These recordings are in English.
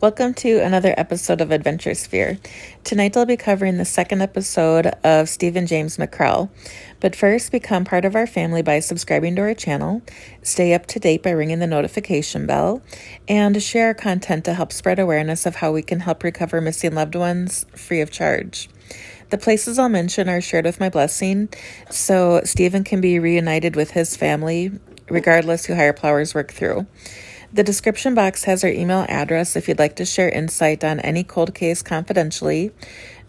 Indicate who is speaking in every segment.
Speaker 1: Welcome to another episode of AdventureSphere. Tonight I'll be covering the second episode of Steve and James Mackrell. But first, become part of our family by subscribing to our channel, stay up to date by ringing the notification bell, and share our content to help spread awareness of how we can help recover missing loved ones free of charge. The places I'll mention are shared with my blessing, so Stephen can be reunited with his family, regardless who higher powers work through. The description box has our email address if you'd like to share insight on any cold case confidentially,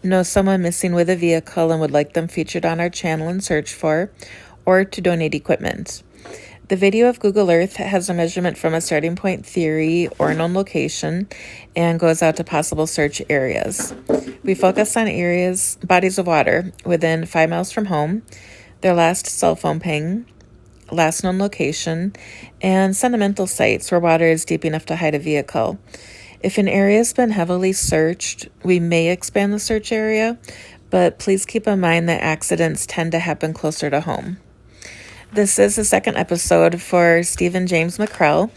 Speaker 1: know someone missing with a vehicle and would like them featured on our channel and search for, or to donate equipment. The video of Google Earth has a measurement from a starting point theory or known location and goes out to possible search areas. We focus on bodies of water within 5 miles from home, their last cell phone ping, last known location, and sentimental sites where water is deep enough to hide a vehicle. If an area has been heavily searched, we may expand the search area, but please keep in mind that accidents tend to happen closer to home. This is the second episode for Steve and James Mackrell.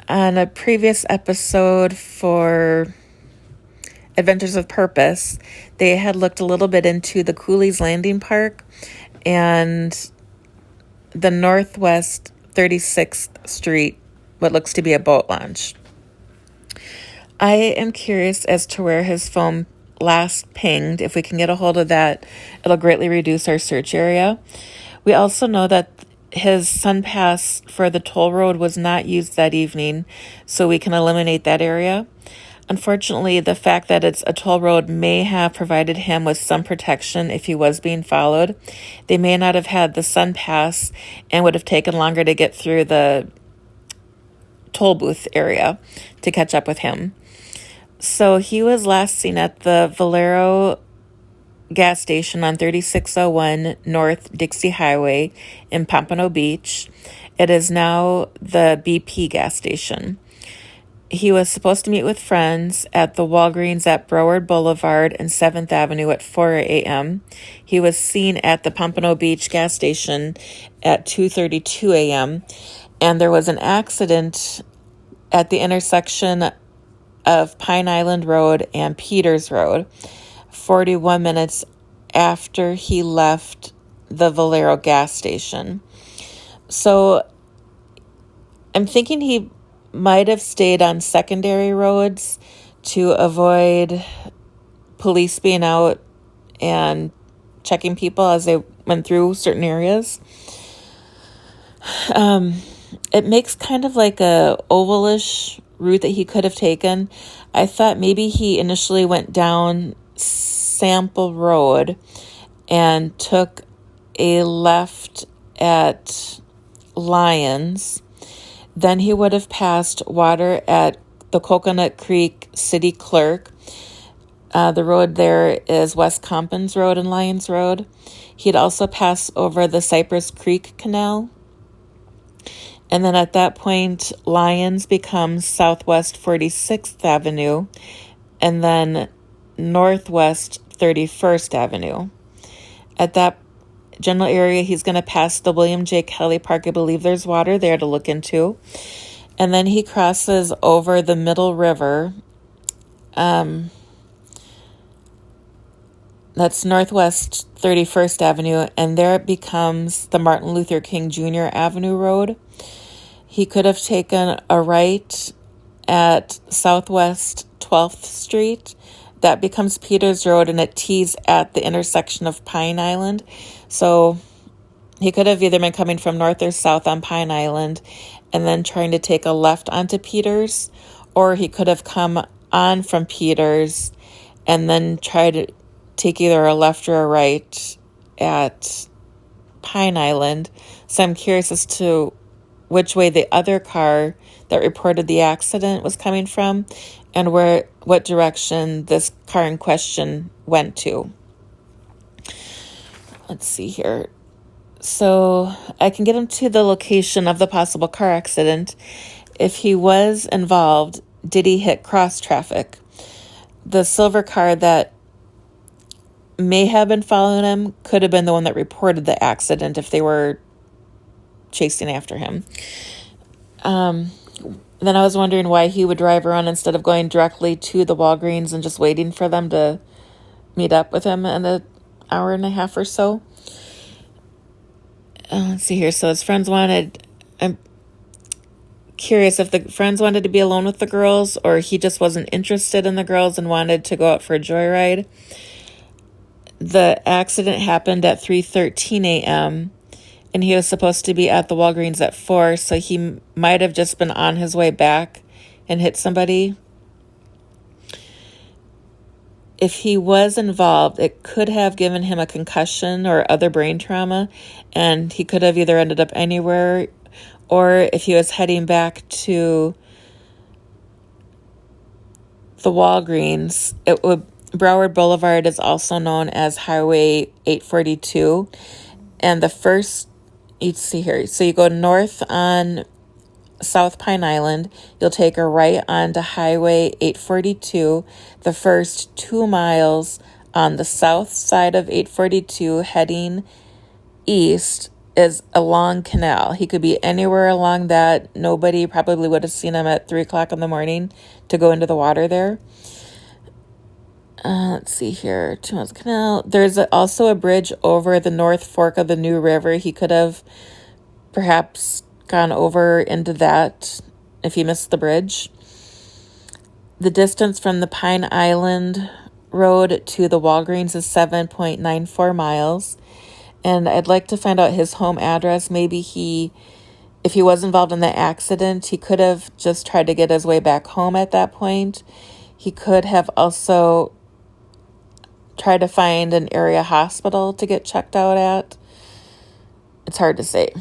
Speaker 1: On a previous episode for Adventures of Purpose, they had looked a little bit into the Cooley's Landing Park and the Northwest 36th Street, what looks to be a boat launch. I am curious as to where his phone last pinged. If we can get a hold of that, it'll greatly reduce our search area. We also know that his sun pass for the toll road was not used that evening, so we can eliminate that area. Unfortunately, the fact that it's a toll road may have provided him with some protection if he was being followed. They may not have had the sun pass and would have taken longer to get through the toll booth area to catch up with him. So he was last seen at the Valero gas station on 3601 North Dixie Highway in Pompano Beach. It is now the BP gas station. He was supposed to meet with friends at the Walgreens at Broward Boulevard and 7th Avenue at 4 a.m. He was seen at the Pompano Beach gas station at 2:32 a.m. And there was an accident at the intersection of Pine Island Road and Peters Road 41 minutes after he left the Valero gas station. So I'm thinking he might have stayed on secondary roads to avoid police being out and checking people as they went through certain areas. It makes kind of like a ovalish route that he could have taken. I thought maybe he initially went down Sample Road and took a left at Lyons. Then he would have passed water at the Coconut Creek City Clerk. The road there is West Compton's Road and Lyons Road. He'd also pass over the Cypress Creek Canal. And then at that point, Lyons becomes Southwest 46th Avenue and then Northwest 31st Avenue. At that general area, he's going to pass the William J. Kelly Park. I believe there's water there to look into. And then he crosses over the Middle River. That's Northwest 31st Avenue. And there it becomes the Martin Luther King Jr. Avenue Road. He could have taken a right at Southwest 12th Street. That becomes Peters Road, and it tees at the intersection of Pine Island. So he could have either been coming from north or south on Pine Island and then trying to take a left onto Peters, or he could have come on from Peters and then try to take either a left or a right at Pine Island. So I'm curious as to which way the other car that reported the accident was coming from and what direction this car in question went to. Let's see here. So I can get him to the location of the possible car accident. If he was involved, did he hit cross traffic? The silver car that may have been following him could have been the one that reported the accident if they were chasing after him. then I was wondering why he would drive around instead of going directly to the Walgreens and just waiting for them to meet up with him in an hour and a half or so. Let's see here. So his friends wanted... I'm curious if the friends wanted to be alone with the girls or he just wasn't interested in the girls and wanted to go out for a joyride. The accident happened at 3:13 a.m. and he was supposed to be at the Walgreens at 4, so he might have just been on his way back and hit somebody. If he was involved, it could have given him a concussion or other brain trauma, and he could have either ended up anywhere, or if he was heading back to the Walgreens, Broward Boulevard is also known as Highway 842, and the first, you see here, so you go north on South Pine Island, you'll take a right onto Highway 842. The first 2 miles on the south side of 842 heading east is a long canal. He could be anywhere along that. Nobody probably would have seen him at 3 o'clock in the morning to go into the water there. Let's see here. 2 miles canal. There's also a bridge over the North Fork of the New River. He could have perhaps gone over into that if he missed the bridge. The distance from the Pine Island Road to the Walgreens is 7.94 miles. And I'd like to find out his home address. Maybe if he was involved in the accident, he could have just tried to get his way back home at that point. He could have also tried to find an area hospital to get checked out at. It's hard to say.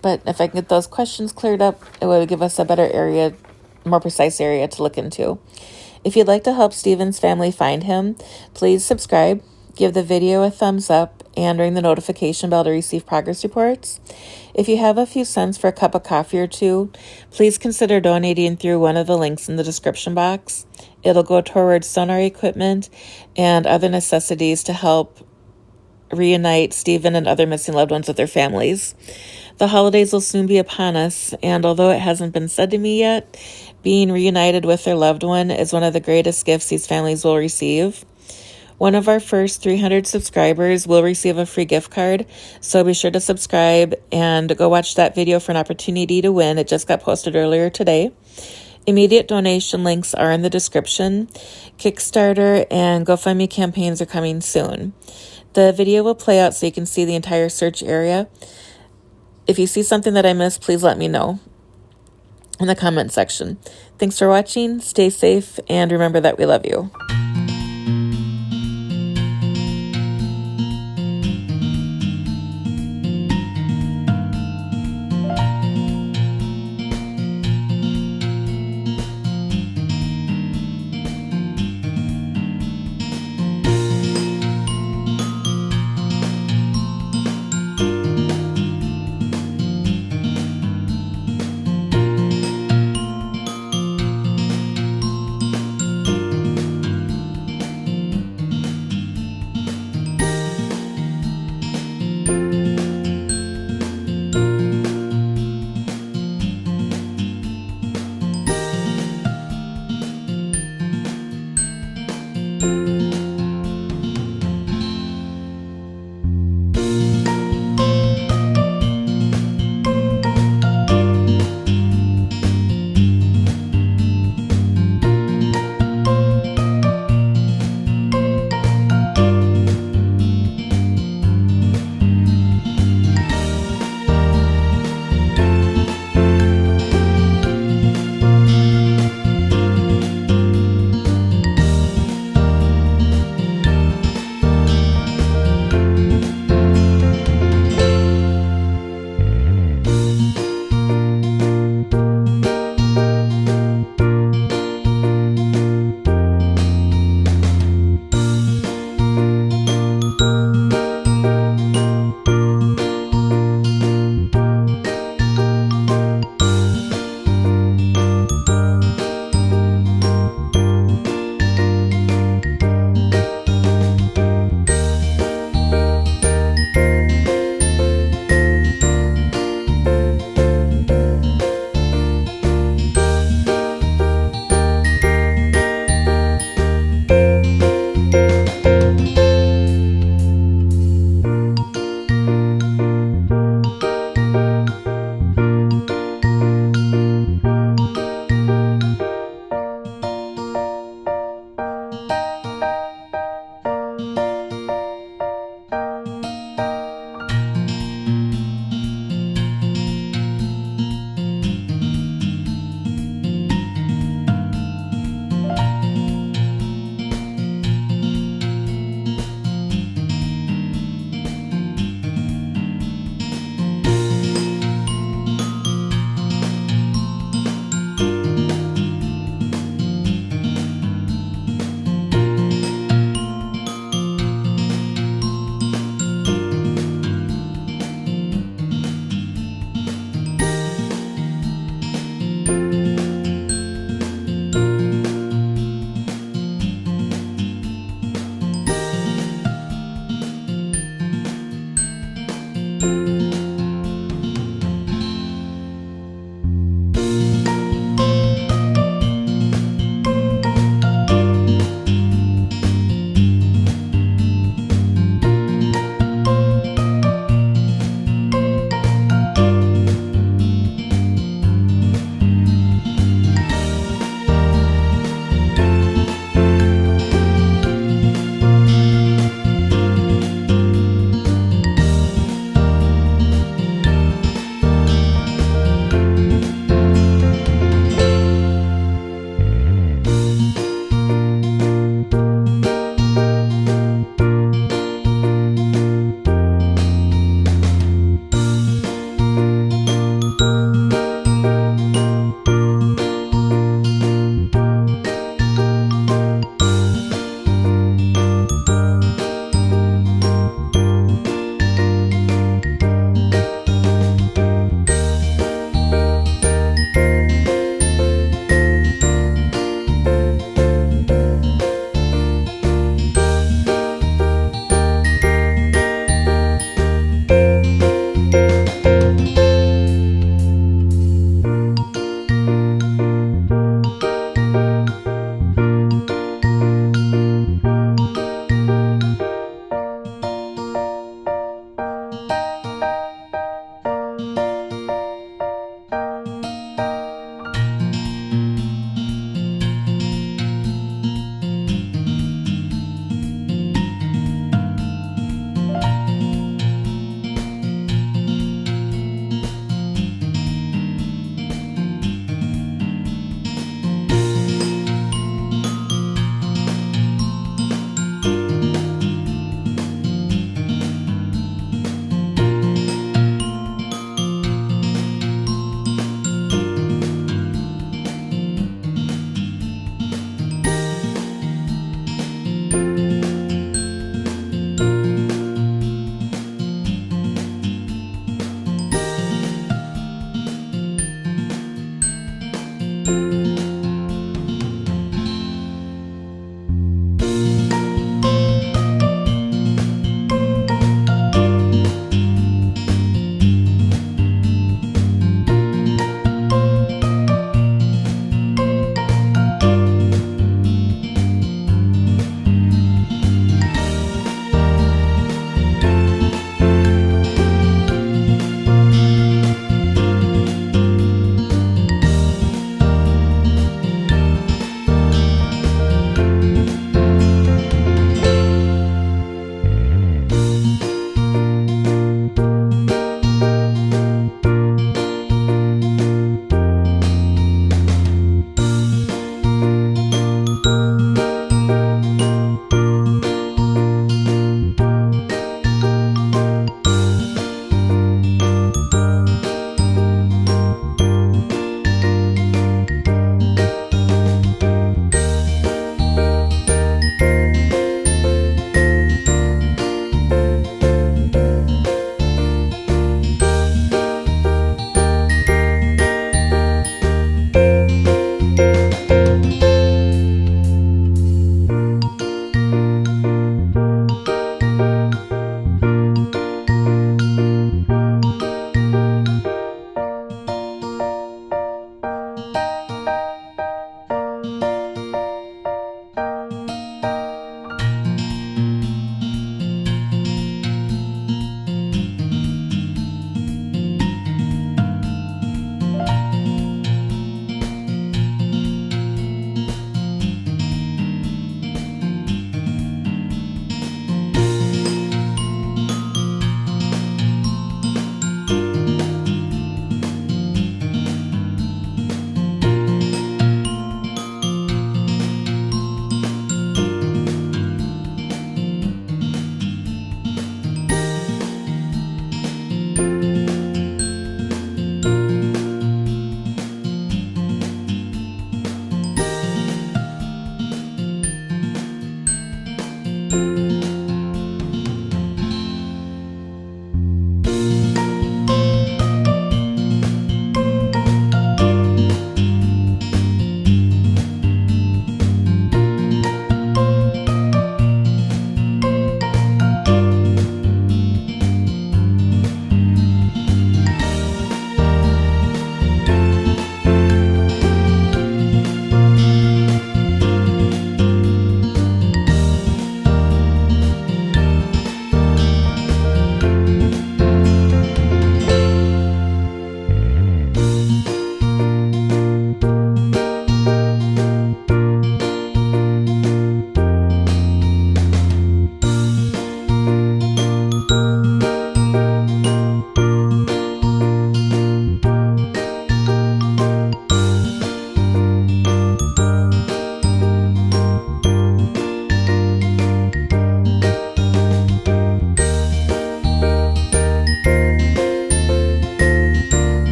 Speaker 1: But if I can get those questions cleared up, it would give us a better area, more precise area to look into. If you'd like to help Steven's family find him, please subscribe, give the video a thumbs up, and ring the notification bell to receive progress reports. If you have a few cents for a cup of coffee or two, please consider donating through one of the links in the description box. It'll go towards sonar equipment and other necessities to help reunite Steven and other missing loved ones with their families. The holidays will soon be upon us, and although it hasn't been said to me yet, being reunited with their loved one is one of the greatest gifts these families will receive. One of our first 300 subscribers will receive a free gift card, so be sure to subscribe and go watch that video for an opportunity to win. It just got posted earlier today. Immediate donation links are in the description. Kickstarter and GoFundMe campaigns are coming soon. The video will play out so you can see the entire search area. If you see something that I missed, please let me know in the comment section. Thanks for watching, stay safe, and remember that we love you.